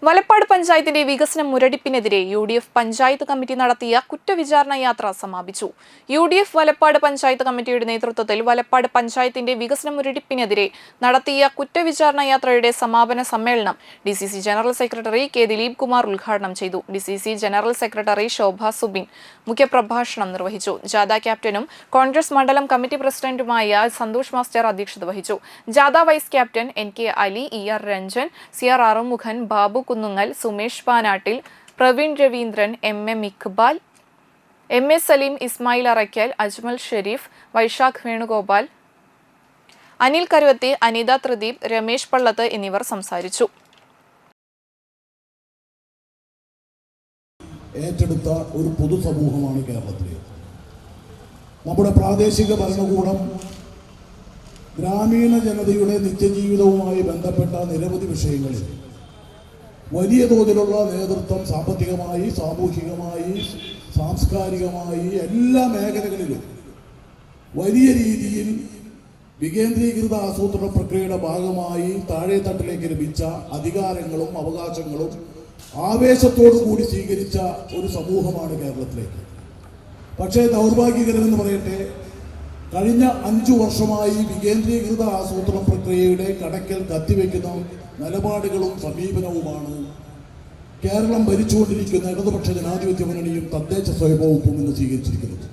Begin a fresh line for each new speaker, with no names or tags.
വലപ്പാട് പഞ്ചായത്തിന്റെ വികസന മുരടിപ്പിനെതിരെ UDF panchayat committee നടത്തിയ കുറ്റവിചാരണ യാത്ര സമാപിച്ചു. യു.ഡി.എഫ് വലപ്പാട് പഞ്ചായത്ത് കമ്മിറ്റിയുടെ നേതൃത്വത്തിൽ വലപ്പാട് പഞ്ചായത്തിന്റെ വികസന മുരടിപ്പിനെതിരെ നടത്തിയ കുറ്റവിചാരണ യാത്രയുടെ സമാപന സമ്മേളനം DCC general secretary K Dileep Kumar ഉദ്ഘാടനം ചെയ്തു. DCC general secretary Shobha Subin മുഖ്യപ്രഭാഷണം നിർവഹിച്ചു. ജാഥ ക്യാപ്റ്റനും കോൺഗ്രസ് മണ്ഡലം കമ്മിറ്റി പ്രസിഡന്റുമായ സന്തോഷ് മാസ്റ്റർ അധ്യക്ഷത വഹിച്ചു. ജാഥ vice captain N K. Ali, E R. Ranjan, C R. Arumukhan, Babu Kunnungal, Sumesh Panattil, Praveen Raveendran, M A. Iqbal, M A. Saleem, Ismail Araykkal, Ajmal Sharif, Vaisakh Venugopal, Anil Karuvathi, Anitha Trideep, Ramesh Pallath എന്നിവർ സംസാരിച്ചു.
ഏറ്റെടുത്ത ഒരു പൊതുസമൂഹമാണ് കേരളത്തിലെ. നമ്മുടെ പ്രാദേശിക ഭരണകൂടം ഗ്രാമീണ ജനതയുടെ നിത്യജീവിതവുമായി ബന്ധപ്പെട്ട നിരവധി വിഷയങ്ങളിൽ വലിയ തോതിലുള്ള നേതൃത്വം സാമ്പത്തികമായി, സാമൂഹികമായി, സാംസ്കാരികമായി എല്ലാ മേഖലകളിലും വലിയ രീതിയിൽ വികേന്ദ്രീകൃത ആസൂത്രണ പ്രക്രിയയുടെ ഭാഗമായി താഴെത്തട്ടിലേക്ക് ലഭിച്ച അധികാരങ്ങളും അവകാശങ്ങളും ആവേശത്തോടു കൂടി സ്വീകരിച്ച ഒരു സമൂഹമാണ് കേരളത്തിലേക്ക്. പക്ഷേ ദൗർഭാഗ്യകരമെന്ന് പറയട്ടെ, കഴിഞ്ഞ 5 വർഷമായി വികേന്ദ്രീകൃത ആസൂത്രണ പ്രക്രിയയുടെ കടക്കൽ കത്തിവെക്കുന്ന നിലപാടുകളും സമീപനവുമാണ് കേരളം ഭരിച്ചുകൊണ്ടിരിക്കുന്ന ഇടതുപക്ഷ ജനാധിപത്യ മുന്നണിയും തദ്ദേശ സ്വയംഭരണവും ഇന്ന് സ്വീകരിച്ചിരിക്കുന്നത്.